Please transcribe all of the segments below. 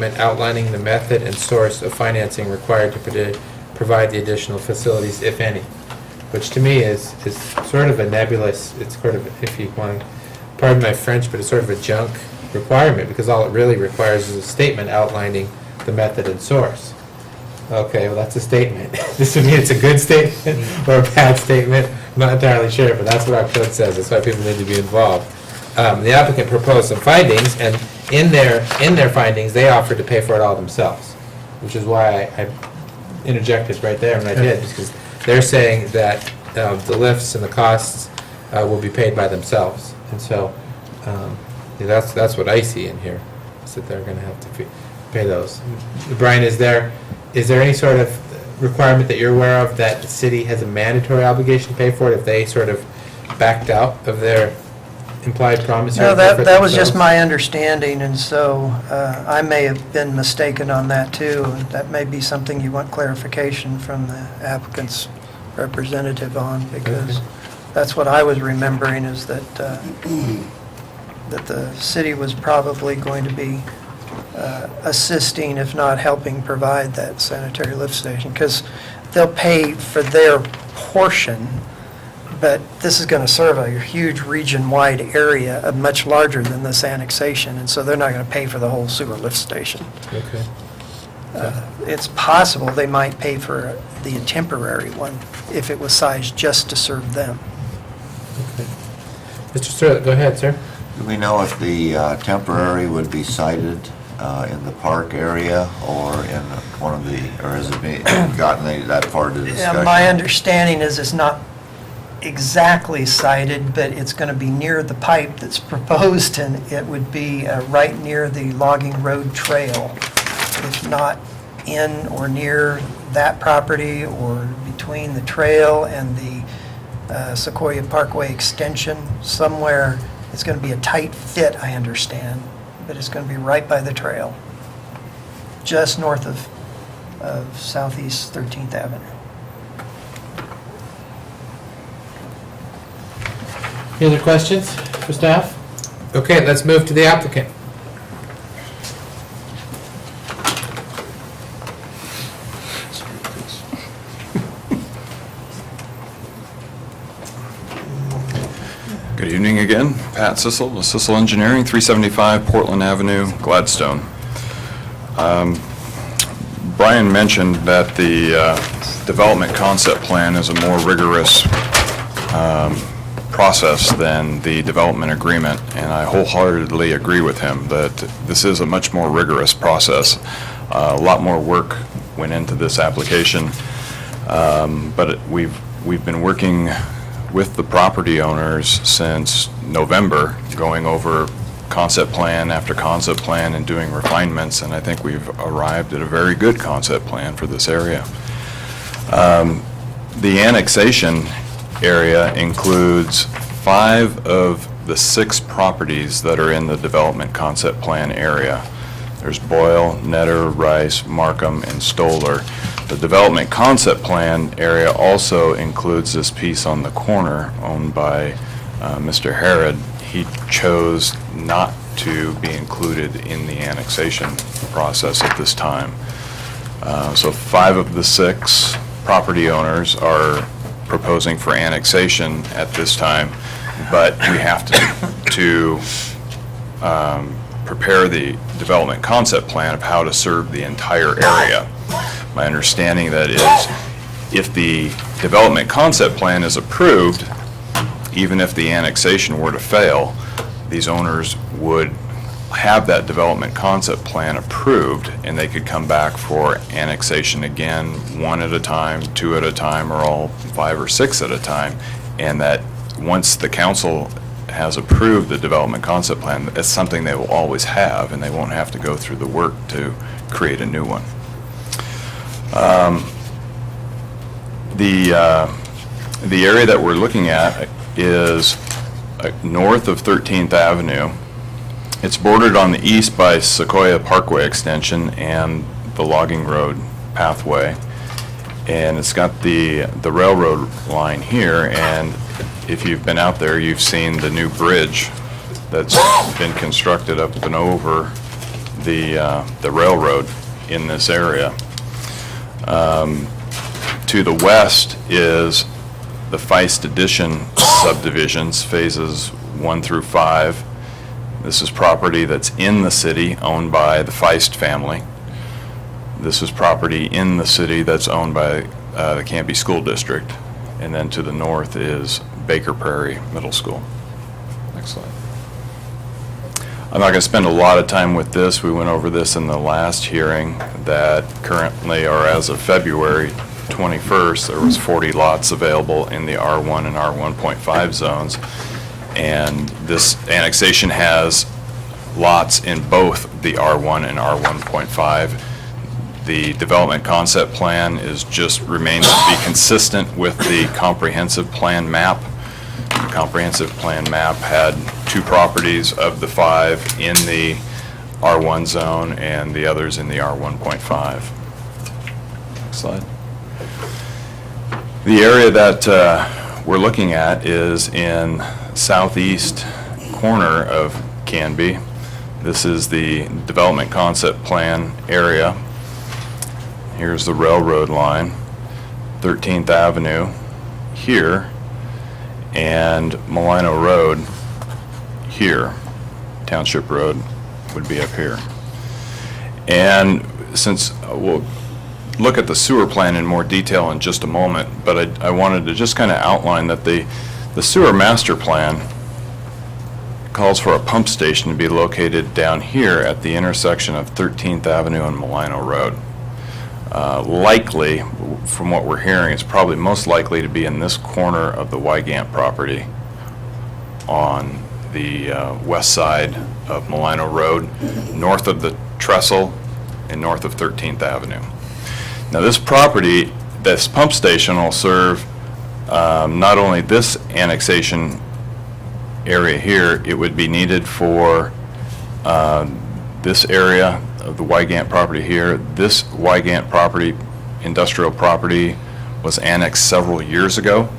outlining the method and source of financing required to provide the additional facilities, if any, which to me is sort of a nebulous, it's sort of, if you want to, pardon my French, but it's sort of a junk requirement, because all it really requires is a statement outlining the method and source. Okay, well, that's a statement. This would mean it's a good statement or a bad statement. I'm not entirely sure, but that's what our code says. That's why people need to be involved. The applicant proposed some findings, and in their findings, they offered to pay for it all themselves, which is why I interjected right there when I did, because they're saying that the lifts and the costs will be paid by themselves. And so that's what I see in here, is that they're going to have to pay those. Brian, is there any sort of requirement that you're aware of that the city has a mandatory obligation to pay for it if they sort of backed out of their implied promise? No, that was just my understanding, and so I may have been mistaken on that too. That may be something you want clarification from the applicant's representative on, because that's what I was remembering, is that that the city was probably going to be assisting, if not helping, provide that sanitary lift station, because they'll pay for their portion, but this is going to serve a huge region-wide area, much larger than this annexation, and so they're not going to pay for the whole sewer lift station. Okay. It's possible they might pay for the temporary one if it was sized just to serve them. Okay. Mr. Sterling, go ahead, sir. Do we know if the temporary would be sited in the park area or in one of the, or has it gotten that far to discussion? Yeah, my understanding is it's not exactly sited, but it's going to be near the pipe that's proposed, and it would be right near the logging road trail, if not in or near that property or between the trail and the Sequoia Parkway extension somewhere. It's going to be a tight fit, I understand, but it's going to be right by the trail, just north of Southeast 13th Avenue. Any other questions for staff? Okay, let's move to the applicant. Good evening again. Pat Sissel with Sissel Engineering, 375 Portland Avenue, Gladstone. Brian mentioned that the development concept plan is a more rigorous process than the development agreement, and I wholeheartedly agree with him that this is a much more rigorous process. A lot more work went into this application, but we've been working with the property owners since November, going over concept plan after concept plan and doing refinements, and I think we've arrived at a very good concept plan for this area. The annexation area includes 5 of the 6 properties that are in the development concept plan area. There's Boyle, Netter, Rice, Markham, and Stoller. The development concept plan area also includes this piece on the corner owned by Mr. Harrod. He chose not to be included in the annexation process at this time. So 5 of the 6 property owners are proposing for annexation at this time, but we have to prepare the development concept plan of how to serve the entire area. My understanding that is, if the development concept plan is approved, even if the annexation were to fail, these owners would have that development concept plan approved, and they could come back for annexation again, 1 at a time, 2 at a time, or all 5 or 6 at a time. And that once the council has approved the development concept plan, it's something they will always have, and they won't have to go through the work to create a new one. The area that we're looking at is north of 13th Avenue. It's bordered on the east by Sequoia Parkway extension and the logging road pathway, and it's got the railroad line here, and if you've been out there, you've seen the new bridge that's been constructed up and over the railroad in this area. To the west is the Feist Addition subdivisions, phases 1 through 5. This is property that's in the city, owned by the Feist family. This is property in the city that's owned by the Canby School District. And then to the north is Baker Prairie Middle School. Next slide. I'm not going to spend a lot of time with this. We went over this in the last hearing, that currently, or as of February 21st, there was 40 lots available in the R1 and R1.5 zones. And this annexation has lots in both the R1 and R1.5. The development concept plan remains to be consistent with the comprehensive plan map. The comprehensive plan map had 2 properties of the 5 in the R1 zone and the others in the R1.5. Next slide. The area that we're looking at is in southeast corner of Canby. This is the development concept plan area. Here's the railroad line, 13th Avenue here, and Malino Road here. Township Road would be up here. And since we'll look at the sewer plan in more detail in just a moment, but I wanted to just kind of outline that the sewer master plan calls for a pump station to be located down here at the intersection of 13th Avenue and Malino Road. Likely, from what we're hearing, it's probably most likely to be in this corner of the Wygant property on the west side of Malino Road, north of the trestle and north of 13th Avenue. Now this property, this pump station will serve not only this annexation area here, it would be needed for this area of the Wygant property here. This Wygant property, industrial property, was annexed several years ago.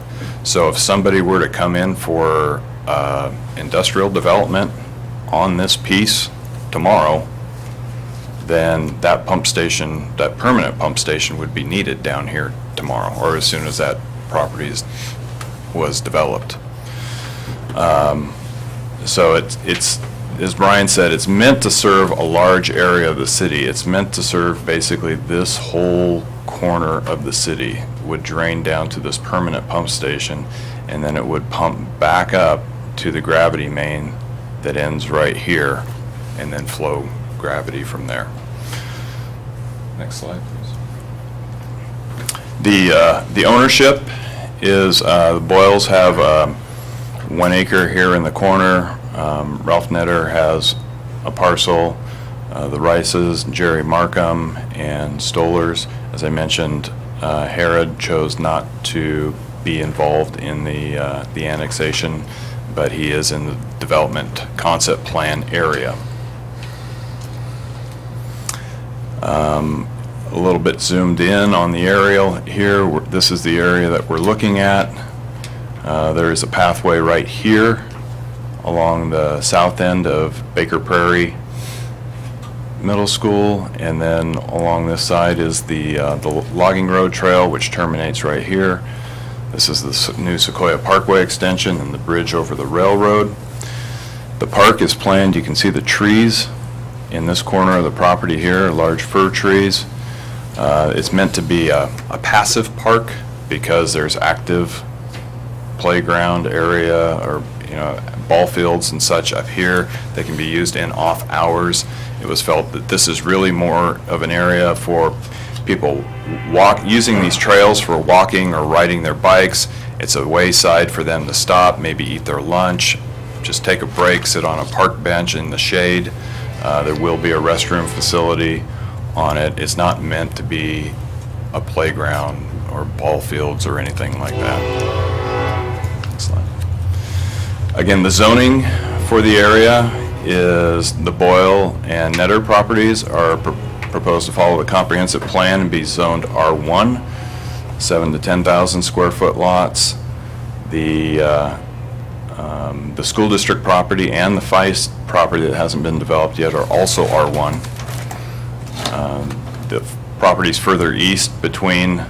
So if somebody were to come in for industrial development on this piece tomorrow, then that pump station, that permanent pump station, would be needed down here tomorrow, or as soon as that property was developed. So it's, as Brian said, it's meant to serve a large area of the city. It's meant to serve basically this whole corner of the city, would drain down to this permanent pump station, and then it would pump back up to the gravity main that ends right here, and then flow gravity from there. Next slide, please. The ownership is, the Boyles have 1 acre here in the corner. Ralph Netter has a parcel. The Rices, Jerry Markham, and Stolers. As I mentioned, Herod chose not to be involved in the annexation, but he is in the development concept plan area. A little bit zoomed in on the aerial here. This is the area that we're looking at. There is a pathway right here along the south end of Baker Prairie Middle School, and then along this side is the logging road trail, which terminates right here. This is the new Sequoia Parkway extension and the bridge over the railroad. The park is planned, you can see the trees in this corner of the property here, large fir trees. It's meant to be a passive park because there's active playground area, or ball fields and such up here that can be used in off hours. It was felt that this is really more of an area for people using these trails for walking or riding their bikes. It's a wayside for them to stop, maybe eat their lunch, just take a break, sit on a park bench in the shade. There will be a restroom facility on it. It's not meant to be a playground or ball fields or anything like that. Next slide. Again, the zoning for the area is the Boyle and Netter properties are proposed to follow the comprehensive plan and be zoned R1, 7 to 10,000 square foot lots. The school district property and the Feist property that hasn't been developed yet are also R1. The properties further east between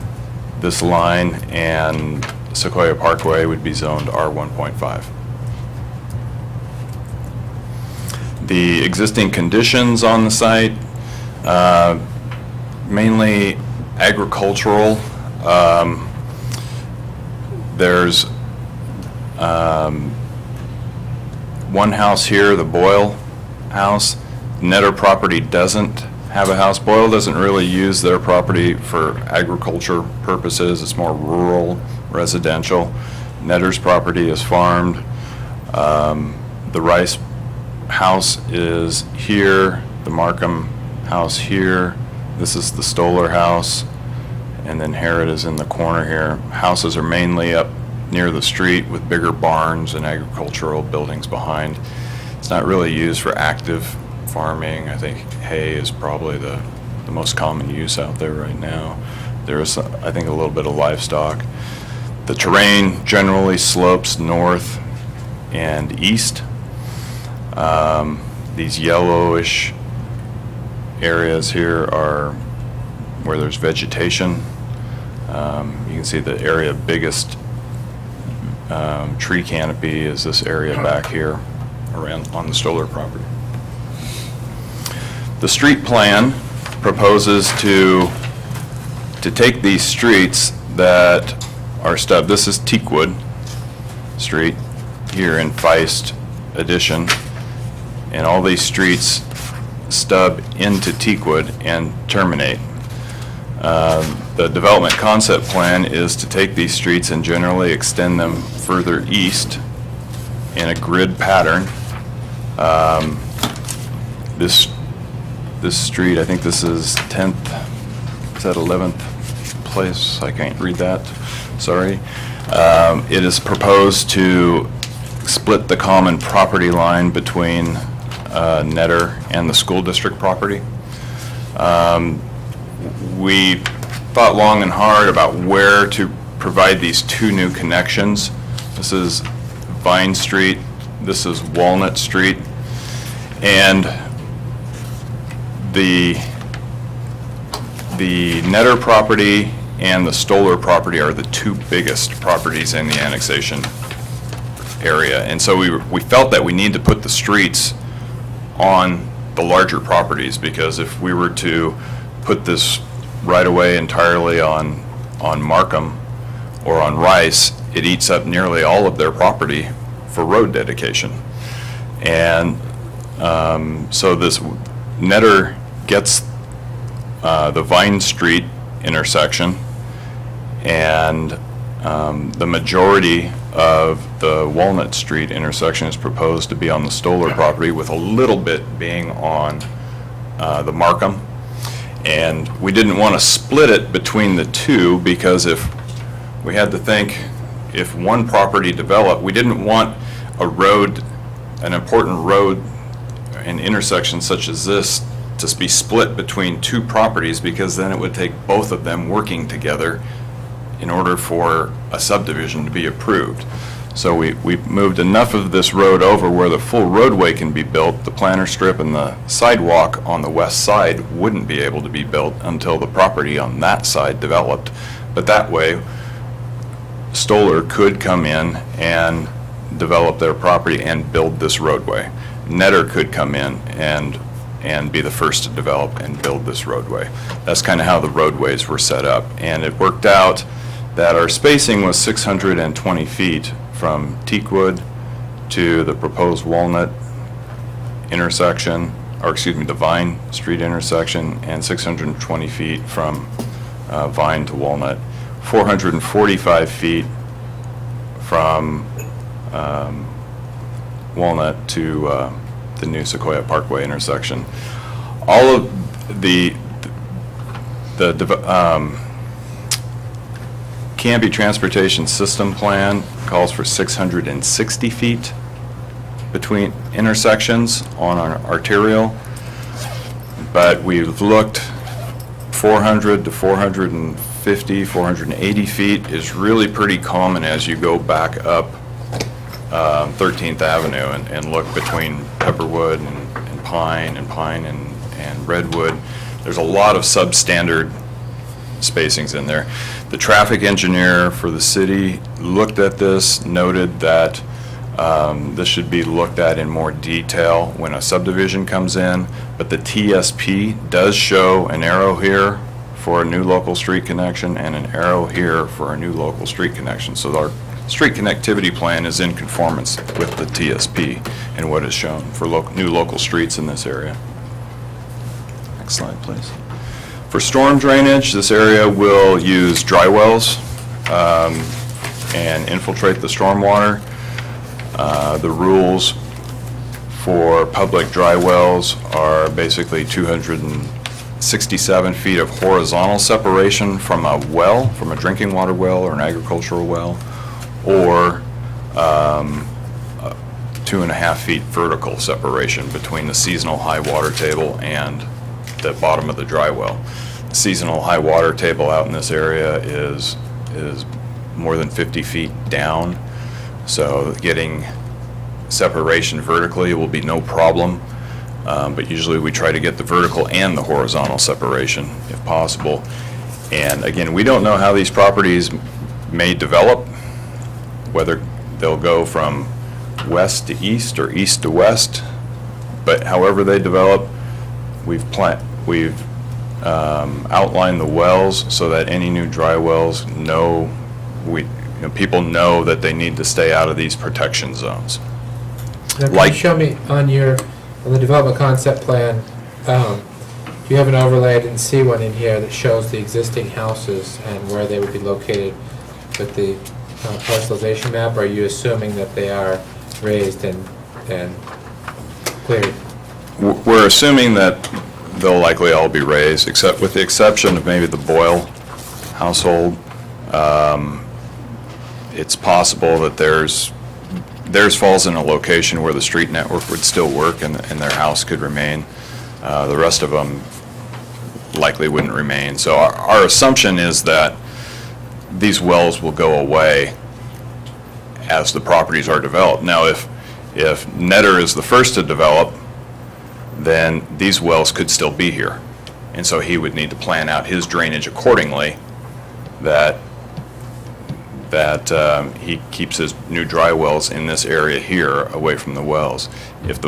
this line and Sequoia Parkway would be zoned R1.5. The existing conditions on the site, mainly agricultural. There's one house here, the Boyle house. Netter property doesn't have a house. Boyle doesn't really use their property for agriculture purposes. It's more rural, residential. Netter's property is farmed. The Rice house is here, the Markham house here. This is the Stoller house, and then Harrod is in the corner here. Houses are mainly up near the street with bigger barns and agricultural buildings behind. It's not really used for active farming. I think hay is probably the most common use out there right now. There's, I think, a little bit of livestock. The terrain generally slopes north and east. These yellowish areas here are where there's vegetation. You can see the area biggest tree canopy is this area back here around on the Stoller property. The street plan proposes to take these streets that are stubbed. This is Teakwood Street here in Feist Addition, and all these streets stub into Teakwood and terminate. The development concept plan is to take these streets and generally extend them further east in a grid pattern. This street, I think this is 10th, is that 11th place? I can't read that, sorry. It is proposed to split the common property line between Netter and the school district property. We thought long and hard about where to provide these two new connections. This is Vine Street, this is Walnut Street, and the Netter property and the Stoller property are the two biggest properties in the annexation area. And so we felt that we need to put the streets on the larger properties, because if we were to put this right away entirely on Markham or on Rice, it eats up nearly all of their property for road dedication. And so this Netter gets the Vine Street intersection, and the majority of the Walnut Street intersection is proposed to be on the Stoller property, with a little bit being on the Markham. And we didn't want to split it between the two, because if we had to think, if one property developed, we didn't want a road, an important road, an intersection such as this, to be split between two properties, because then it would take both of them working together in order for a subdivision to be approved. So we moved enough of this road over where the full roadway can be built. The planter strip and the sidewalk on the west side wouldn't be able to be built until the property on that side developed. But that way, Stoller could come in and develop their property and build this roadway. Netter could come in and be the first to develop and build this roadway. That's kind of how the roadways were set up. And it worked out that our spacing was 620 feet from Teakwood to the proposed Walnut intersection, or excuse me, the Vine Street intersection, and 620 feet from Vine to Walnut, 445 feet from Walnut to the new Sequoia Parkway intersection. All of the Canby Transportation System Plan calls for 660 feet between intersections on our arterial, but we've looked 400 to 450, 480 feet is really pretty common as you go back up 13th Avenue and look between Pepperwood and Pine and Redwood. there's a lot of substandard spacings in there. The traffic engineer for the city looked at this, noted that this should be looked at in more detail when a subdivision comes in, but the TSP does show an arrow here for a new local street connection and an arrow here for a new local street connection. So our street connectivity plan is in conformance with the TSP and what is shown for new local streets in this area. Next slide, please. For storm drainage, this area will use dry wells and infiltrate the stormwater. The rules for public dry wells are basically 267 feet of horizontal separation from a well, from a drinking water well or an agricultural well, or 2.5 feet vertical separation between the seasonal high water table and the bottom of the dry well. The seasonal high water table out in this area is more than 50 feet down, so getting separation vertically will be no problem, but usually we try to get the vertical and the horizontal separation if possible. And again, we don't know how these properties may develop, whether they'll go from west to east or east to west, but however they develop, we've outlined the wells so that any new dry wells people know that they need to stay out of these protection zones. Now, can you show me on the development concept plan, you have an overlay, I didn't see one in here, that shows the existing houses and where they would be located with the parcelization map, or are you assuming that they are raised and cleared? We're assuming that they'll likely all be raised, except with the exception of maybe the Boyle household. It's possible that theirs falls in a location where the street network would still work and their house could remain. The rest of them likely wouldn't remain. So our assumption is that these wells will go away as the properties are developed. Now, if Netter is the first to develop, then these wells could still be here. And so he would need to plan out his drainage accordingly, that he keeps his new dry wells in this area here away from the wells. If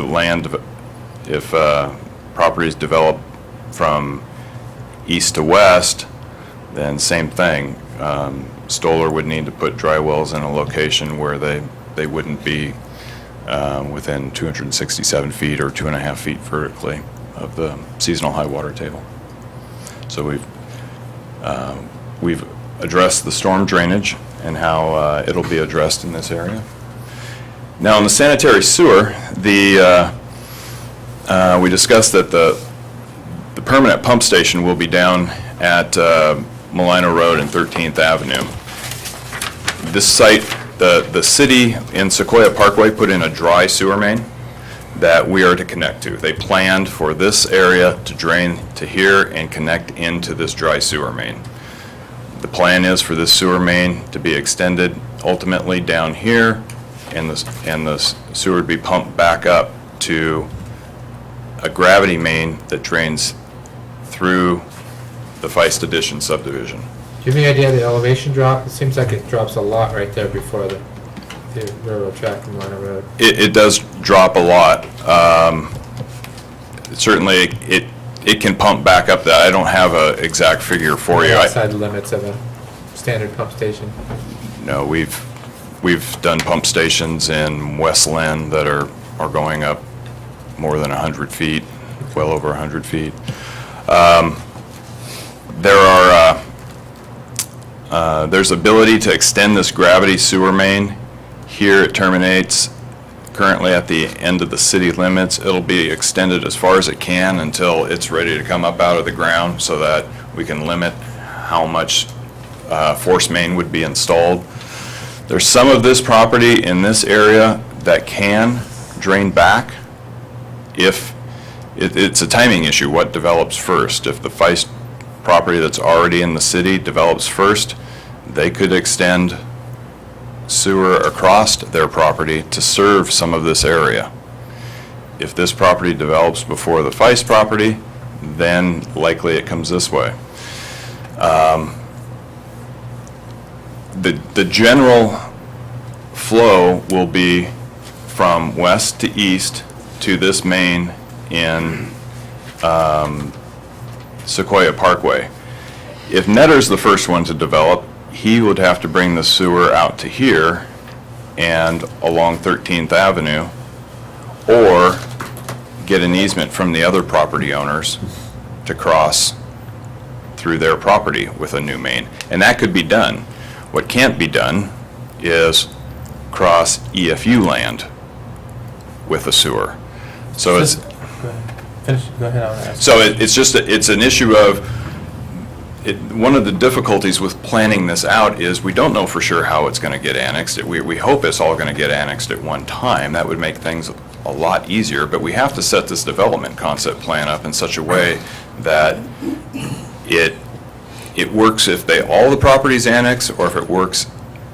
properties develop from east to west, then same thing. Stoller would need to put dry wells in a location where they wouldn't be within 267 feet or 2.5 feet vertically of the seasonal high water table. So we've addressed the storm drainage and how it'll be addressed in this area. Now, in the sanitary sewer, we discussed that the permanent pump station will be down at Malino Road and 13th Avenue. This site, the city in Sequoia Parkway put in a dry sewer main that we are to connect to. They planned for this area to drain to here and connect into this dry sewer main. The plan is for this sewer main to be extended ultimately down here, and the sewer would be pumped back up to a gravity main that drains through the Feist Addition subdivision. Do you have any idea of the elevation drop? It seems like it drops a lot right there before the railroad track and Liner Road. It does drop a lot. Certainly, it can pump back up that. I don't have an exact figure for you. Outside the limits of a standard pump station. No, we've done pump stations in West Lynn that are going up more than 100 feet, well over 100 feet. There's ability to extend this gravity sewer main. Here it terminates currently at the end of the city limits. It'll be extended as far as it can until it's ready to come up out of the ground so that we can limit how much force main would be installed. There's some of this property in this area that can drain back if it's a timing issue, what develops first. If the Feist property that's already in the city develops first, they could extend sewer across their property to serve some of this area. If this property develops before the Feist property, then likely it comes this way. The general flow will be from west to east to this main in Sequoia Parkway. If Netter's the first one to develop, he would have to bring the sewer out to here and along 13th Avenue, or get an easement from the other property owners to cross through their property with a new main. And that could be done. What can't be done is cross EFU land with a sewer. So it's, Go ahead. Finish, go ahead, I'll ask. so it's just, it's an issue of, one of the difficulties with planning this out is we don't know for sure how it's going to get annexed. We hope it's all going to get annexed at one time. That would make things a lot easier, but we have to set this development concept plan up in such a way that it works if all the properties annex, or if it works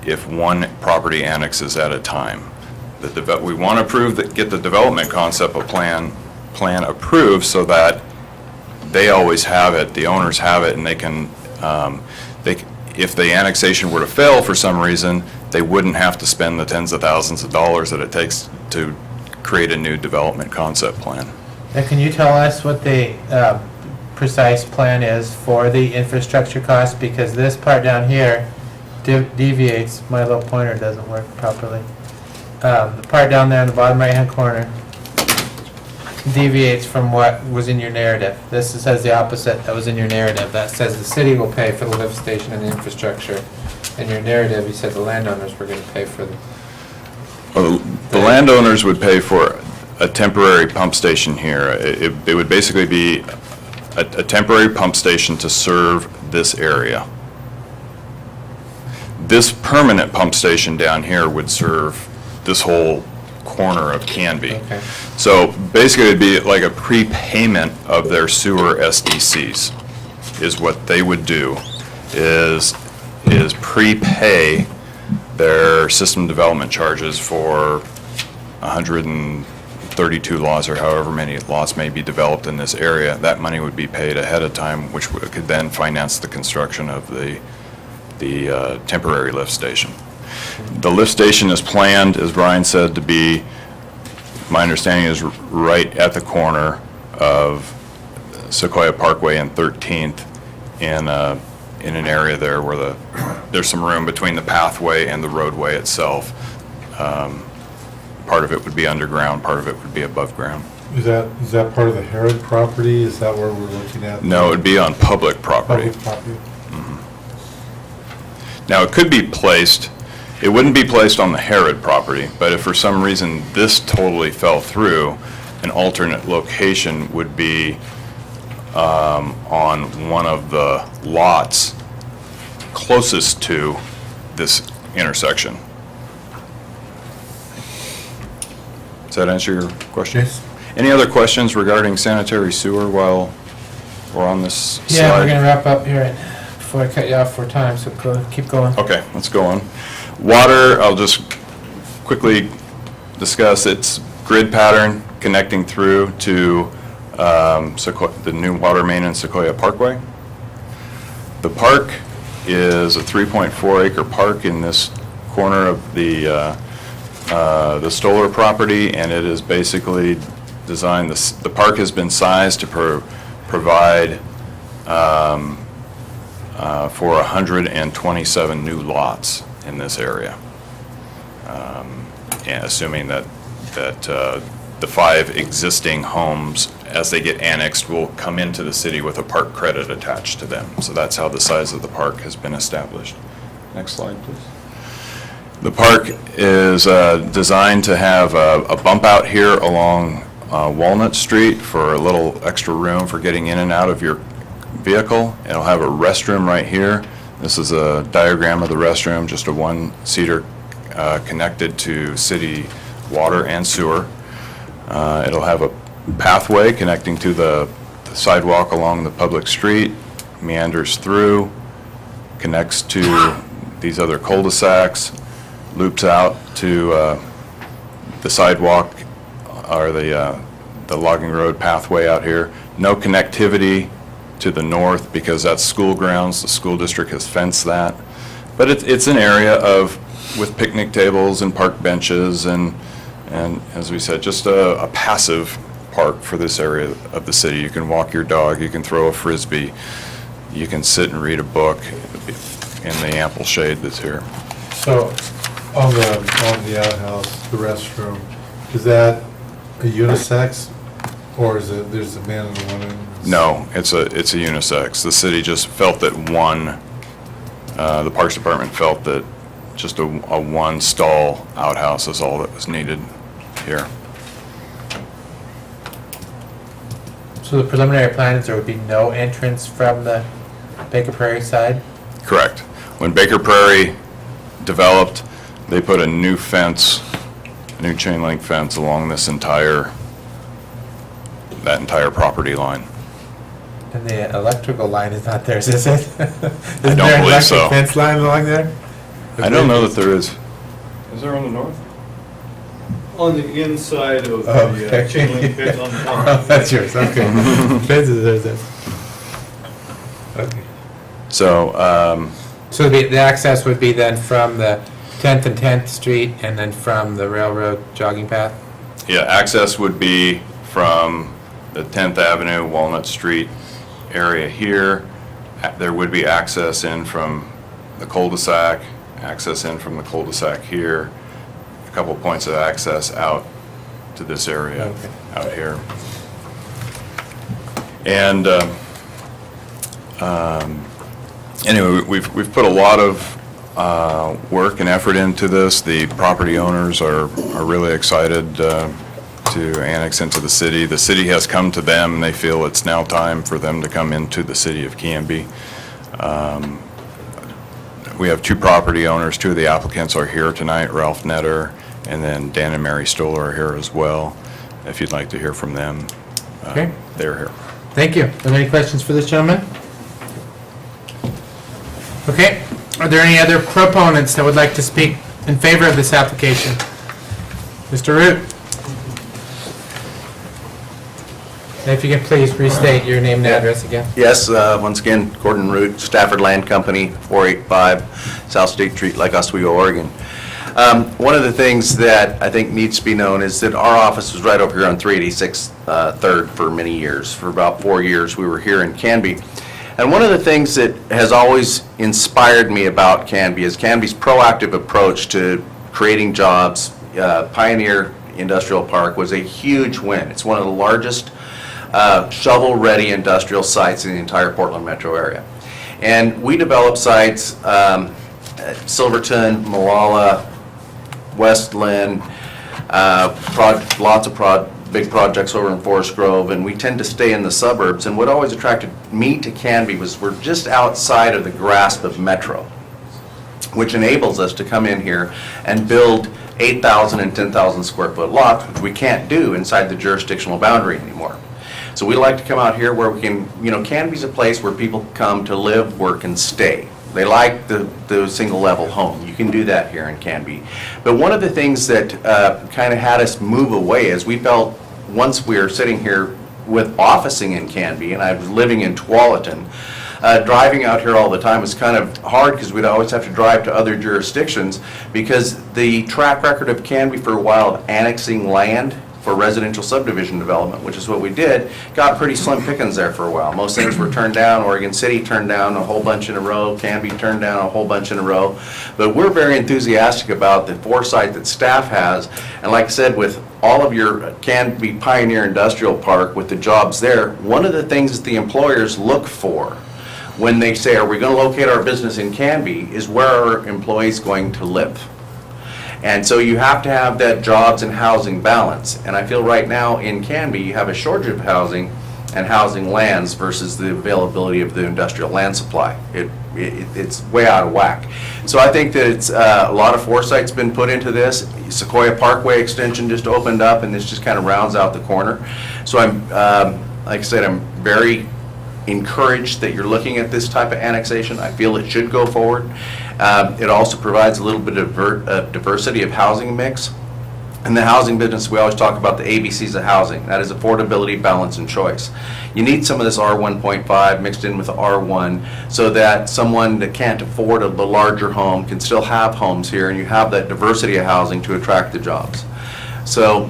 if one property annexes at a time. We want to get the development concept plan approved so that they always have it, the owners have it, and they can, if the annexation were to fail for some reason, they wouldn't have to spend the tens of thousands of dollars that it takes to create a new development concept plan. Now, can you tell us what the precise plan is for the infrastructure cost? Because this part down here deviates, my little pointer doesn't work properly. The part down there in the bottom right-hand corner deviates from what was in your narrative. This says the opposite that was in your narrative. That says the city will pay for the lift station and the infrastructure. In your narrative, you said the landowners were going to pay for the... Well, the landowners would pay for a temporary pump station here. It would basically be a temporary pump station to serve this area. This permanent pump station down here would serve this whole corner of Canby. Okay. So basically it'd be like a prepayment of their sewer SDCs is what they would do, is prepay their system development charges for 132 lots or however many lots may be developed in this area. That money would be paid ahead of time, which could then finance the construction of the temporary lift station. The lift station is planned, as Brian said, to be, my understanding is right at the corner of Sequoia Parkway and 13th in an area there where there's some room between the pathway and the roadway itself. Part of it would be underground, part of it would be above ground. Is that part of the Herod property? Is that where we're looking at? No, it would be on public property. Public property? Now, it could be placed, it wouldn't be placed on the Herod property, but if for some reason this totally fell through, an alternate location would be on one of the lots closest to this intersection. Does that answer your question? Yes. Any other questions regarding sanitary sewer while we're on this slide? Yeah, we're going to wrap up here before I cut you off for time, so keep going. Okay, let's go on. Water, I'll just quickly discuss its grid pattern connecting through to the new water main in Sequoia Parkway. The park is a 3.4 acre park in this corner of the Stoller property, and it is basically designed, the park has been sized to provide for 127 new lots in this area, and assuming that the 5 existing homes, as they get annexed, will come into the city with a park credit attached to them. So that's how the size of the park has been established. Next slide, please. The park is designed to have a bump out here along Walnut Street for a little extra room for getting in and out of your vehicle. It'll have a restroom right here. This is a diagram of the restroom, just a one-seater connected to city water and sewer. It'll have a pathway connecting to the sidewalk along the public street, meanders through, connects to these other cul-de-sacs, loops out to the sidewalk or the logging road pathway out here, No connectivity to the north because that's school grounds. The school district has fenced that. But it's an area with picnic tables and park benches and as we said, just a passive park for this area of the city. You can walk your dog, you can throw a frisbee, you can sit and read a book in the ample shade that's here. So, on the outhouse, the restroom, is that a unisex, or is it, there's a man and a woman? No, it's a unisex. The city just felt that the Parks Department felt that just a one stall outhouse is all that was needed here. So the preliminary plan is there would be no entrance from the Baker Prairie side? Correct. When Baker Prairie developed, they put a new fence, a new chain link fence along that entire property line. And the electrical line is not theirs, is it? Isn't don't there an believe so. electric fence line along there? I don't know that there is. Is there on the north? On the inside of Oh, the okay. chain link fence on the Oh, top. that's yours, okay. Fence is theirs. Okay. So, So the access would be then from the 10th and 10th Street and then from the railroad jogging path? yeah, access would be from the 10th Avenue, Walnut Street area here. There would be access in from the cul-de-sac, access in from the cul-de-sac here, a couple points of access out to this area Okay. out here. And anyway, we've put a lot of work and effort into this. The property owners are really excited to annex into the city. The city has come to them, and they feel it's now time for them to come into the city of Canby. We have two property owners. Two of the applicants are here tonight, Ralph Netter, and then Dan and Mary Stoller are here as well. If you'd like to hear from them, Okay. they're here. Thank you. Are there any questions for this gentleman? Okay. Are there any other proponents that would like to speak in favor of this application? Mr. Root? And if you can please restate your name and address again. Yes, once again, Gordon Root, Stafford Land Company, 485 South State Street, Lake Oswego, Oregon. One of the things that I think needs to be known is that our office was right over here on 386 3rd for many years. For about 4 years, we were here in Canby. And one of the things that has always inspired me about Canby is Canby's proactive approach to creating jobs. Pioneer Industrial Park was a huge win. It's one of the largest shovel-ready industrial sites in the entire Portland metro area. And we develop sites, Silverton, Malala, West Lynn, lots of big projects over in Forest Grove, and we tend to stay in the suburbs. And what always attracted me to Canby was we're just outside of the grasp of metro, which enables us to come in here and build 8,000 and 10,000 square foot lots, which we can't do inside the jurisdictional boundary anymore. So we like to come out here where we can, Canby's a place where people come to live, work, and stay. They like the single level home. You can do that here in Canby. But one of the things that kind of had us move away is we felt once we were sitting here with officing in Canby, and I was living in Tualatin, driving out here all the time was kind of hard because we'd always have to drive to other jurisdictions because the track record of Canby for a while of annexing land for residential subdivision development, which is what we did, got pretty slim pickings there for a while. Most things were turned down. Oregon City turned down a whole bunch in a row. Canby turned down a whole bunch in a row. But we're very enthusiastic about the foresight that staff has. And like I said, with all of your Canby Pioneer Industrial Park, with the jobs there, one of the things that the employers look for when they say, are we going to locate our business in Canby, is where are our employees going to live? And so you have to have that jobs and housing balance. And I feel right now in Canby, you have a shortage of housing and housing lands versus the availability of the industrial land supply. It's way out of whack. So I think that it's a lot of foresight's been put into this. Sequoia Parkway extension just opened up, and this just kind of rounds out the corner. So I'm, like I said, I'm very encouraged that you're looking at this type of annexation. I feel it should go forward. It also provides a little bit of diversity of housing mix. In the housing business, we always talk about the ABCs of housing. That is affordability, balance, and choice. You need some of this R1.5 mixed in with the R1 so that someone that can't afford the larger home can still have homes here, and you have that diversity of housing to attract the jobs. So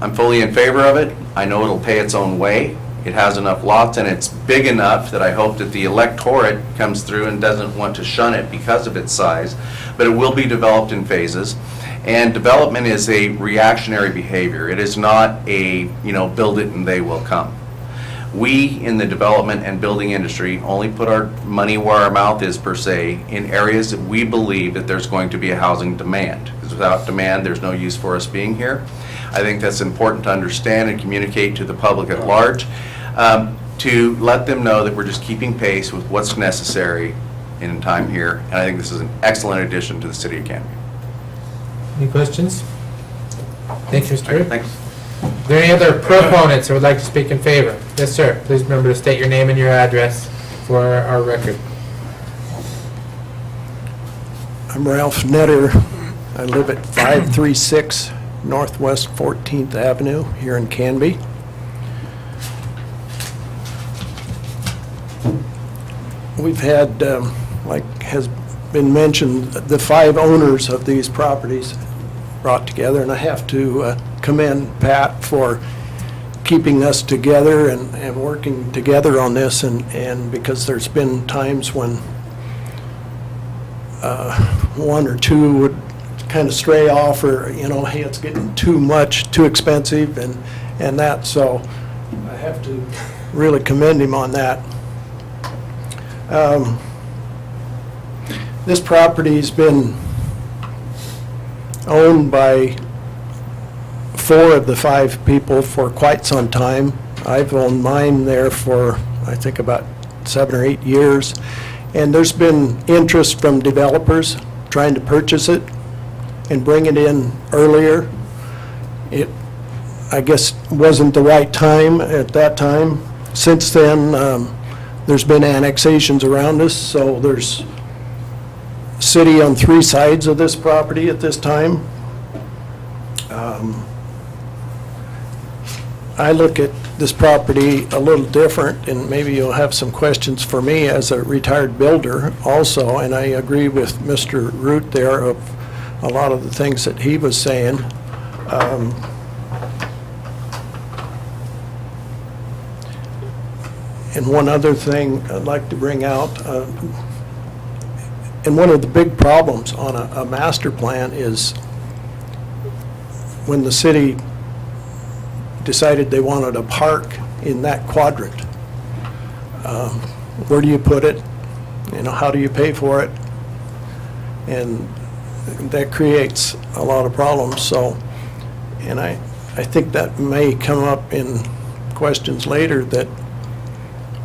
I'm fully in favor of it. I know it'll pay its own way. It has enough lots, and it's big enough that I hope that the electorate comes through and doesn't want to shun it because of its size, but it will be developed in phases. And development is a reactionary behavior. It is not a, build it and they will come. We, in the development and building industry, only put our money where our mouth is, per se, in areas that we believe that there's going to be a housing demand. Because without demand, there's no use for us being here. I think that's important to understand and communicate to the public at large, to let them know that we're just keeping pace with what's necessary in time here. And I think this is an excellent addition to the city of Canby. Any questions? Thank you, Mr. Root. Thanks. Are there any other proponents who would like to speak in favor? Yes, sir. Please remember to state your name and your address for our record. I'm Ralph Netter. I live at 536 Northwest 14th Avenue here in Canby. We've had, like has been mentioned, the 5 owners of these properties brought together, and I have to commend Pat for keeping us together and working together on this, and because there's been times when one or two would kind of stray off, or, hey, it's getting too much, too expensive, and that, so I have to really commend him on that. This property's been owned by 4 of the 5 people for quite some time. I've owned mine there for, I think, about 7 or 8 years. And there's been interest from developers trying to purchase it and bring it in earlier. It, I guess, wasn't the right time at that time. Since then, there's been annexations around us, so there's city on 3 sides of this property at this time. I look at this property a little different, and maybe you'll have some questions for me as a retired builder also, and I agree with Mr. Root there of a lot of the things that he was saying. And one other thing I'd like to bring out, and one of the big problems on a master plan is when the city decided they wanted a park in that quadrant. Where do you put it? How do you pay for it? And that creates a lot of problems. So, and I think that may come up in questions later, that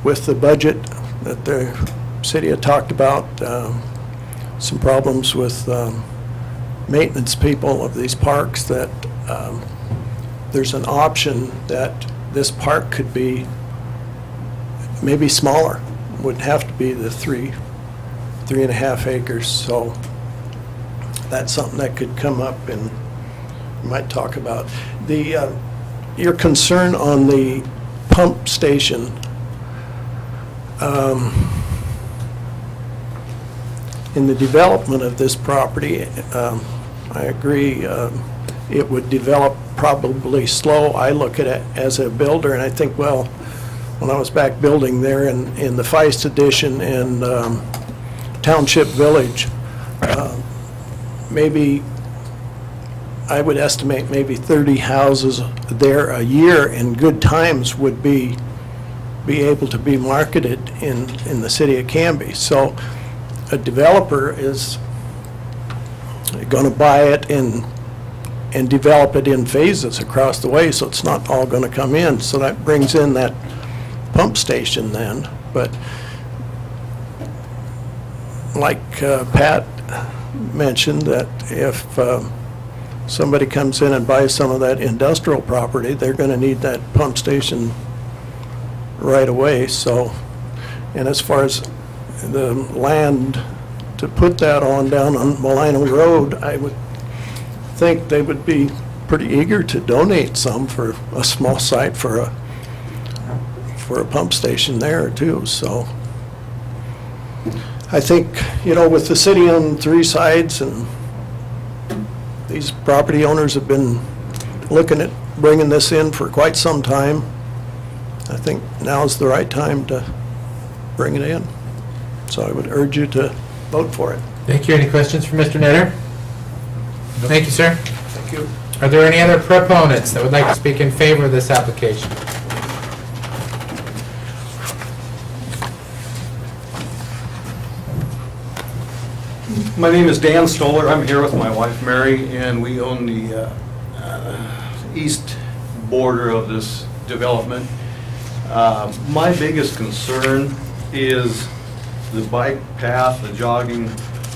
with the budget that the city had talked about, some problems with maintenance people of these parks, that there's an option that this park could be maybe smaller, wouldn't have to be the 3.5 acres. So that's something that could come up and we might talk about. Your concern on the pump station, in the development of this property, I agree, it would develop probably slow. I look at it as a builder, and I think, well, when I was back building there in the Feist Edition and Township Village, maybe I would estimate maybe 30 houses there a year in good times would be able to be marketed in the city of Canby. So a developer is going to buy it and develop it in phases across the way, so it's not all going to come in. So that brings in that pump station then. But like Pat mentioned, that if somebody comes in and buys some of that industrial property, they're going to need that pump station right away. So, and as far as the land to put that on down on Molino Road, I would think they would be pretty eager to donate some for a small site for a pump station there too, so. I think, with the city on 3 sides, and these property owners have been looking at bringing this in for quite some time, I think now's the right time to bring it in. So I would urge you to vote for it. Thank you. Any questions for Mr. Netter? Thank you, sir. Thank you. Are there any other proponents that would like to speak in favor of this application? My name is Dan Stoller. I'm here with my wife Mary, and we own the east border of this development. My biggest concern is the bike path, the jogging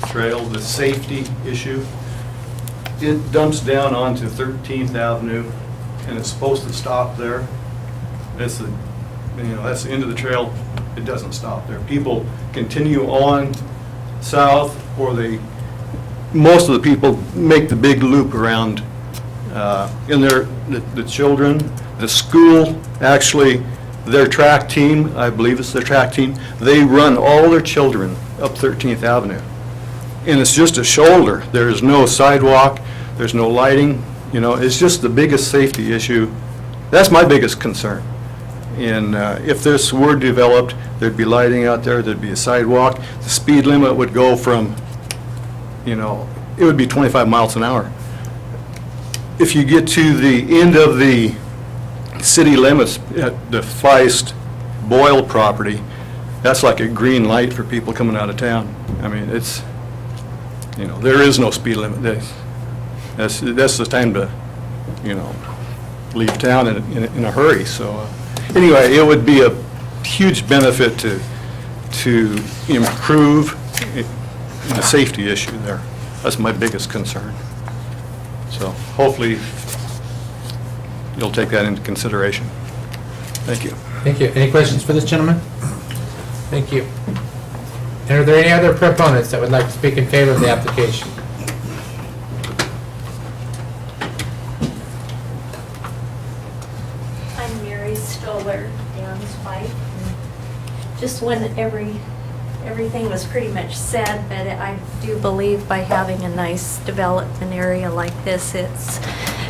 trail, the safety issue. It dumps down onto 13th Avenue, and it's supposed to stop there. That's the end of the trail. It doesn't stop there. People continue on south, or most of the people make the big loop around. And the children, the school, actually, their track team, I believe it's their track team, they run all their children up 13th Avenue. And it's just a shoulder. There is no sidewalk, there's no lighting, it's just the biggest safety issue. That's my biggest concern. And if this were developed, there'd be lighting out there, there'd be a sidewalk. The speed limit would go from, it would be 25 miles an hour. If you get to the end of the city limits at the Feist Boyle property, that's like a green light for people coming out of town. I mean, it's, there is no speed limit. That's the time to, leave town in a hurry. So anyway, it would be a huge benefit to improve the safety issue there. That's my biggest concern. So hopefully you'll take that into consideration. Thank you. Thank you. Any questions for this gentleman? Thank you. And are there any other proponents that would like to speak in favor of the application? I'm Mary Stoller, Dan's wife. Just when everything was pretty much said, but I do believe by having a nice development area like this, it's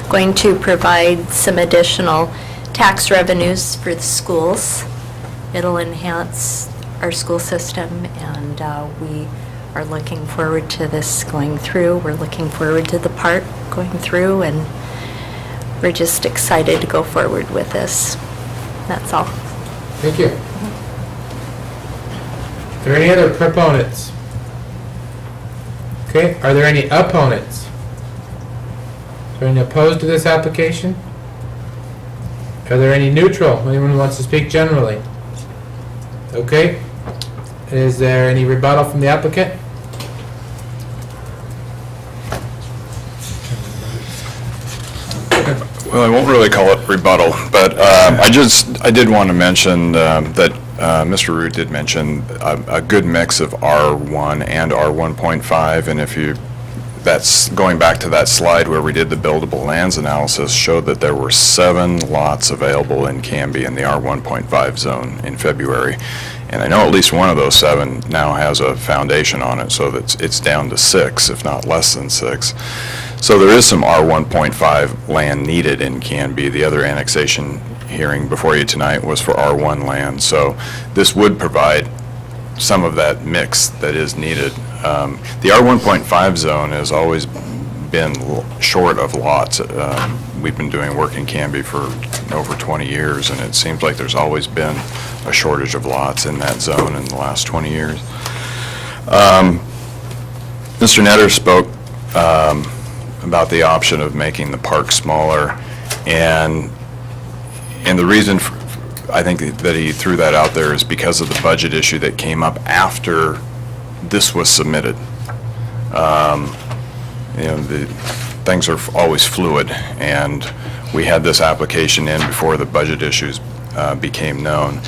going to provide some additional tax revenues for the schools. It'll enhance our school system, and we are looking forward to this going through. We're looking forward to the park going through, and we're just excited to go forward with this. That's all. Thank you. Are there any other proponents? Okay, are there any opponents? Is there any opposed to this application? Are there any neutral? Anyone who wants to speak generally? Okay. Is there any rebuttal from the applicant? Well, I won't really call it rebuttal, but I did want to mention that Mr. Root did mention a good mix of R1 and R1.5, and that's going back to that slide where we did the buildable lands analysis, showed that there were 7 lots available in Canby in the R1.5 zone in February. And I know at least one of those 7 now has a foundation on it, so that it's down to 6, if not less than 6. So there is some R1.5 land needed in Canby. The other annexation hearing before you tonight was for R1 land. So this would provide some of that mix that is needed. The R1.5 zone has always been short of lots. We've been doing work in Canby for over 20 years, and it seems like there's always been a shortage of lots in that zone in the last 20 years. Mr. Netter spoke about the option of making the park smaller, and the reason I think that he threw that out there is because of the budget issue that came up after this was submitted. Things are always fluid, and we had this application in before the budget issues became known.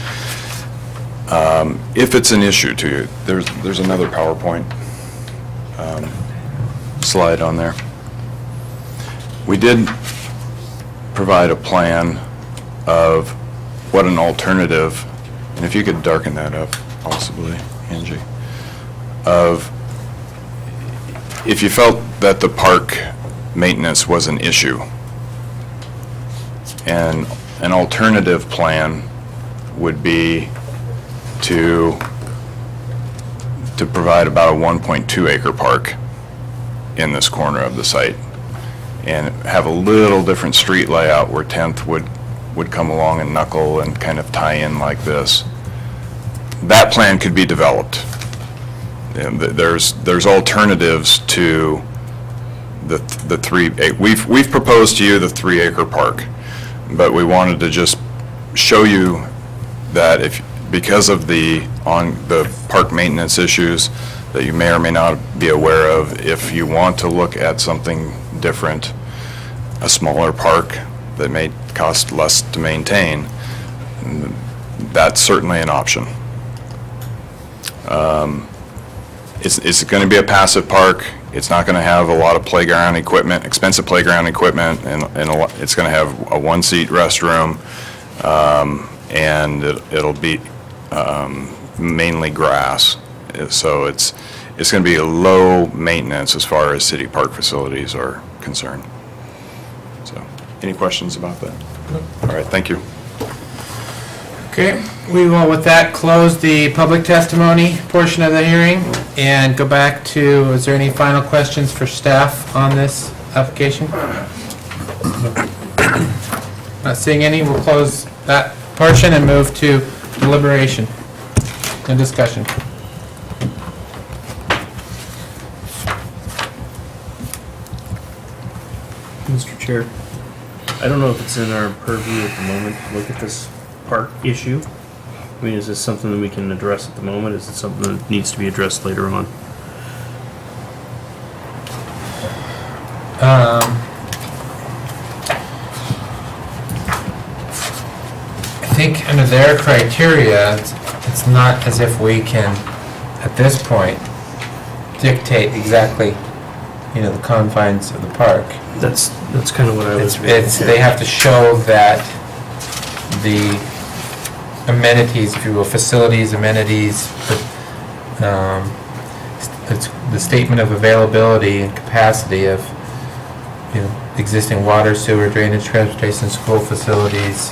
If it's an issue to you, there's another PowerPoint slide on there. We did provide a plan of what an alternative, and if you could darken that up possibly, Angie, of if you felt that the park maintenance was an issue, and an alternative plan would be to provide about a 1.2 acre park in this corner of the site, and have a little different street layout where 10th would come along and knuckle and kind of tie in like this. That plan could be developed. And there's alternatives to we've proposed to you the 3 acre park, but we wanted to just show you that because of the park maintenance issues that you may or may not be aware of, if you want to look at something different, a smaller park that may cost less to maintain, that's certainly an option. It's going to be a passive park. It's not going to have a lot of playground equipment, expensive playground equipment, and it's going to have a 1-seat restroom, and it'll be mainly grass. So it's going to be a low maintenance as far as city park facilities are concerned. So, any questions about that? All right, thank you. Okay, we will with that close the public testimony portion of the hearing and go back to, is there any final questions for staff on this application? Not seeing any, we'll close that portion and move to deliberation and discussion. Mr. Chair, I don't know if it's in our purview at the moment to look at this park issue. I mean, is this something that we can address at the moment? Is it something that needs to be addressed later on? I think under their criteria, it's not as if we can, at this point, dictate exactly, the confines of the park. That's kind of what I was. They have to show that the amenities, if you will, facilities, amenities, it's the statement of availability and capacity of, existing water, sewer, drainage, transportation, school facilities,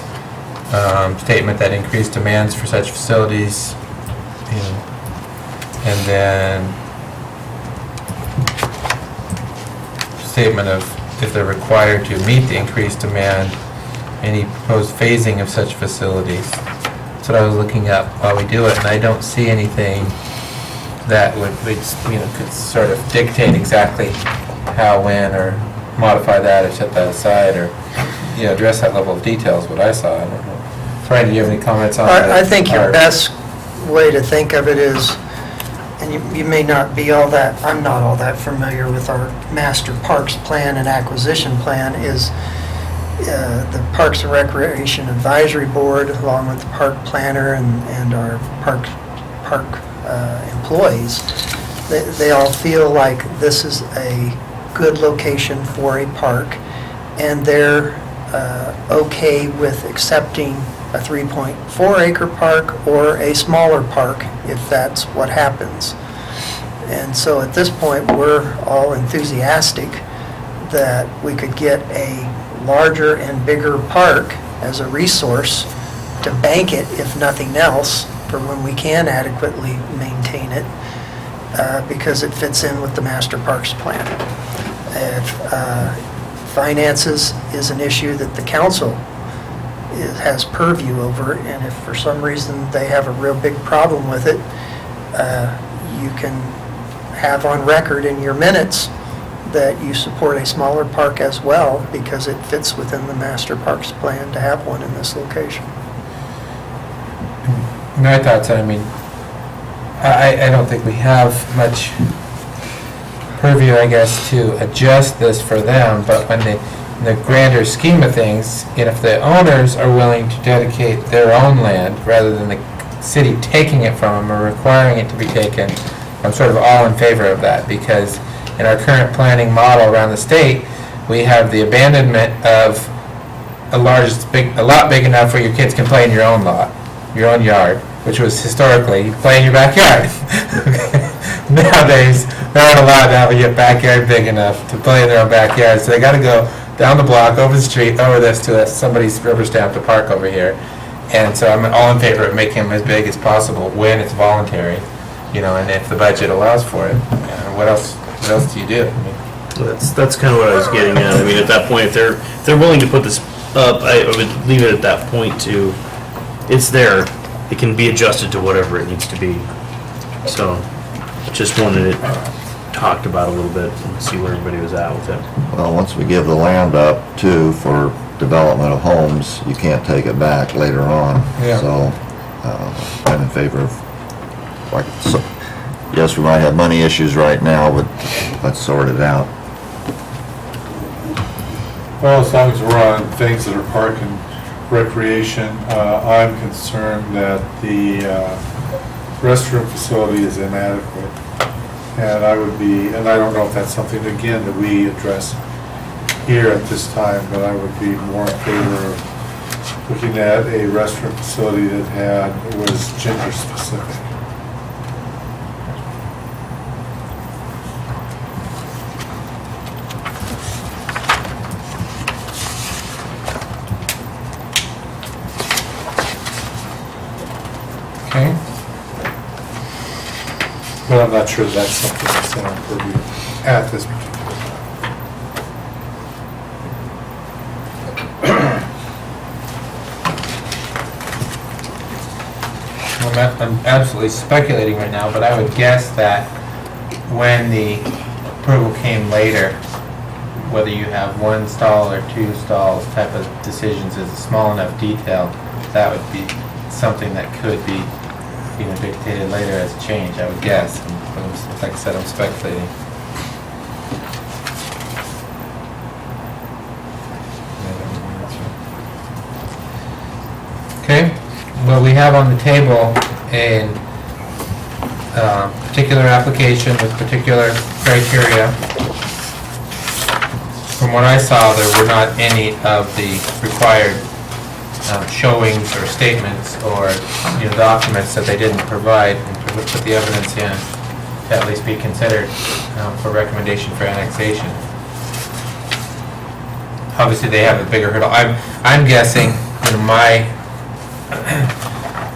statement that increased demands for such facilities, and then statement of if they're required to meet the increased demand, any proposed phasing of such facilities. That's what I was looking up while we do it, and I don't see anything that would, could sort of dictate exactly how, when, or modify that, or set that aside, or, address that level of details, what I saw. I don't know. Brian, do you have any comments on that? I think your best way to think of it is, and you may not be I'm not all that familiar with our master parks plan and acquisition plan, is the Parks and Recreation Advisory Board, along with the park planner and our park employees, they all feel like this is a good location for a park, and they're okay with accepting a 3.4 acre park or a smaller park if that's what happens. And so at this point, we're all enthusiastic that we could get a larger and bigger park as a resource to bank it, if nothing else, for when we can adequately maintain it, because it fits in with the master parks plan. If finances is an issue that the council has purview over, and if for some reason they have a real big problem with it, you can have on record in your minutes that you support a smaller park as well, because it fits within the master parks plan to have one in this location. My thoughts, I don't think we have much purview, I guess, to adjust this for them, but when in the grander scheme of things, if the owners are willing to dedicate their own land rather than the city taking it from them or requiring it to be taken, I'm sort of all in favor of that, because in our current planning model around the state, we have the abandonment of a lot big enough where your kids can play in your own lot, your own yard, which was historically, you play in your backyard. Nowadays, they aren't allowed to have a backyard big enough to play in their own backyard, so they gotta go down the block, over the street, over this to somebody's rubber stamp to park over here. And so I'm all in favor of making them as big as possible when it's voluntary, and if the budget allows for it. What else do you do? I mean, That's kind of what I was getting at. I mean, at that point, if they're willing to put this up, I would leave it at that point to, it's there. It can be adjusted to whatever it needs to be. So, just wanted it talked about a little bit and see where everybody was at with it. Well, once we give the land up too for development of homes, you can't take it back later on. Yeah. So, I'm in favor of, yes, we might have money issues right now, but let's sort it out. Well, as long as we're on things that are park and recreation, I'm concerned that the restroom facility is inadequate. And I don't know if that's something, again, that we address here at this time, but I would be more in favor of looking at a restroom facility that was gender specific. Okay. But I'm not sure that's something that's in our purview at this particular time. I'm absolutely speculating right now, but I would guess that when the approval came later, whether you have one stall or two stalls type of decisions is a small enough detail, that would be something that could be, dictated later as a change, I would guess. Like I said, I'm speculating. Okay, well, we have on the table a particular application with particular criteria. From what I saw, there were not any of the required showings or statements or documents that they didn't provide, and to put the evidence in to at least be considered for recommendation for annexation. Obviously, they have a bigger hurdle. I'm guessing, my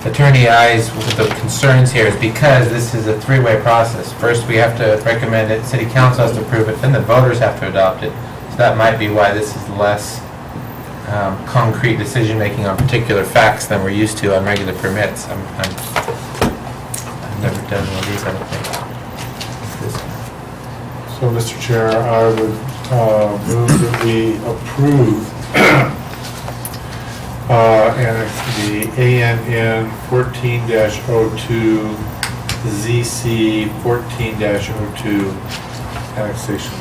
attorney eyes with the concerns here is because this is a three-way process. First, we have to recommend it, city council has to approve it, then the voters have to adopt it. So that might be why this is less concrete decision-making on particular facts than we're used to on regular permits. I've never done one of these, I don't think. So, Mr. Chair, I would move that we approve the ANN 14-02, ZC 14-02 annexation.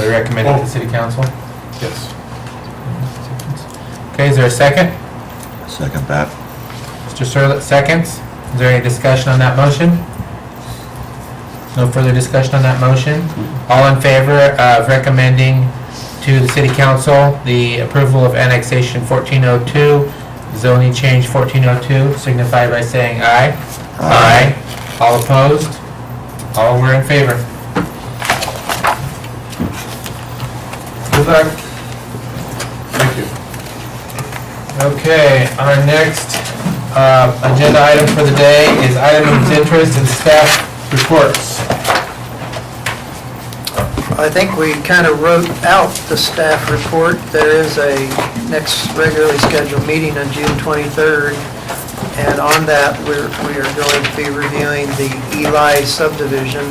We recommend it to city council? Yes. Okay, is there a second? Second that. Mr. Sirlett seconds. Is there any discussion on that motion? No further discussion on that motion? All in favor of recommending to the city council the approval of annexation 1402, zoning change 1402, signify by saying aye. Aye. All opposed? All were in favor. Good luck. Thank you. Okay, our next agenda item for the day is items of interest and staff reports. I think we kind of wrote out the staff report. There is a next regularly scheduled meeting on June 23rd, and on that, we are going to be reviewing the Eli subdivision,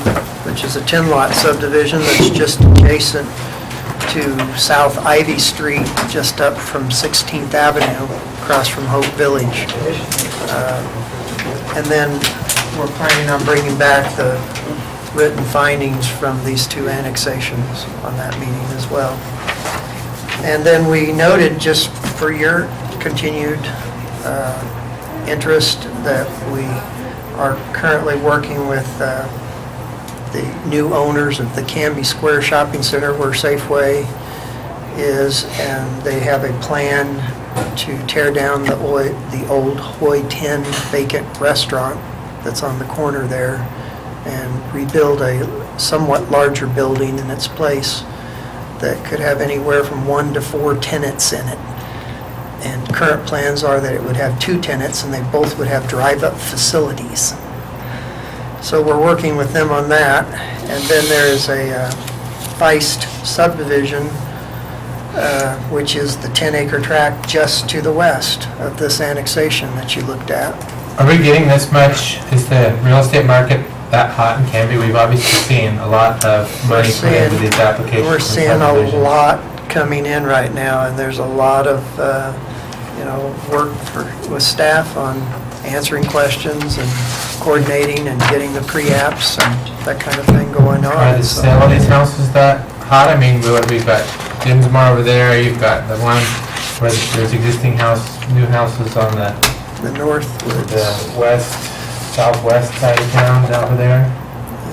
which is a 10-lot subdivision that's just adjacent to South Ivy Street, just up from 16th Avenue, across from Hope Village. And then we're planning on bringing back the written findings from these two annexations on that meeting as well. And then we noted, just for your continued interest, that we are currently working with the new owners of the Canby Square Shopping Center, where Safeway is, and they have a plan to tear down the old Hoi Tin vacant restaurant that's on the corner there and rebuild a somewhat larger building in its place that could have anywhere from 1 to 4 tenants in it. And current plans are that it would have 2 tenants, and they both would have drive-up facilities. So we're working with them on that. And then there's a Feist subdivision, which is the 10-acre tract just to the west of this annexation that you looked at. Are we getting this much? Is the real estate market that hot in Canby? We've obviously seen a lot of money put into these applications. We're and seeing a subdivisions. lot coming in right now, and there's a lot of, work with staff on answering questions and coordinating and getting the pre-apps and that kind of thing going on. Are the So- sale of these houses that hot? I mean, we've got Dinsmore over there, you've got the one where there's existing new houses on the The west, southwest side of town over there.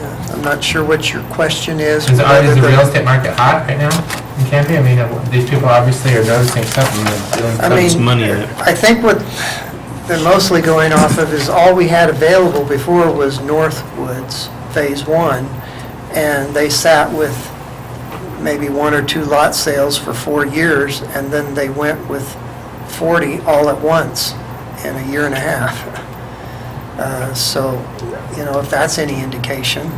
yeah, I'm not sure what your question is. Is whether the the- real estate market hot right now in Canby? I mean, these people obviously are noticing something and doing I something. There's mean, money in it. I think what they're mostly going off of is all we had available before was Northwoods Phase 1, and they sat with maybe 1 or 2 lot sales for 4 years, and then they went with 40 all at once in a year and a half. So, if that's any indication,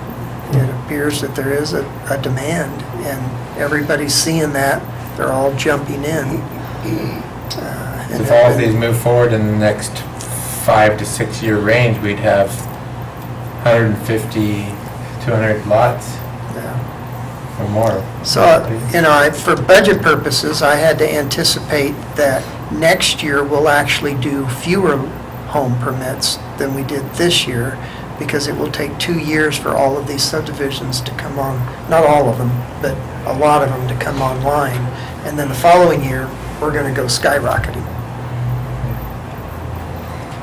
it appears that there is a demand, and everybody's seeing that. They're all jumping in. And If all of these move forward in the next 5 to 6 year range, we'd have 150, 200 lots yeah. or more. So, for budget purposes, I had to anticipate that next year we'll actually do fewer home permits than we did this year, because it will take 2 years for all of these subdivisions to come on, not all of them, but a lot of them to come online. And then the following year, we're going to go skyrocketing.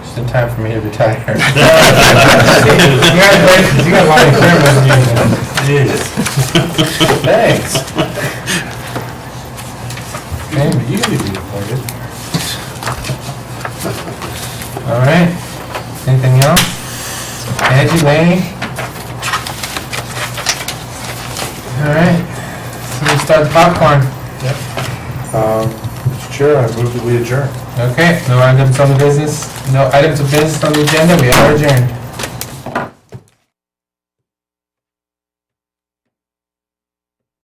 Just in time for me to retire. Congratulations, you got a lot of service. Jeez. Thanks. Man, but you could be appointed. All right. Anything else? Angie, Laney? All right. So we start the popcorn. Mr. Chair, I move that we adjourn. Okay, no items on the business, no items of business on the agenda, we are adjourned.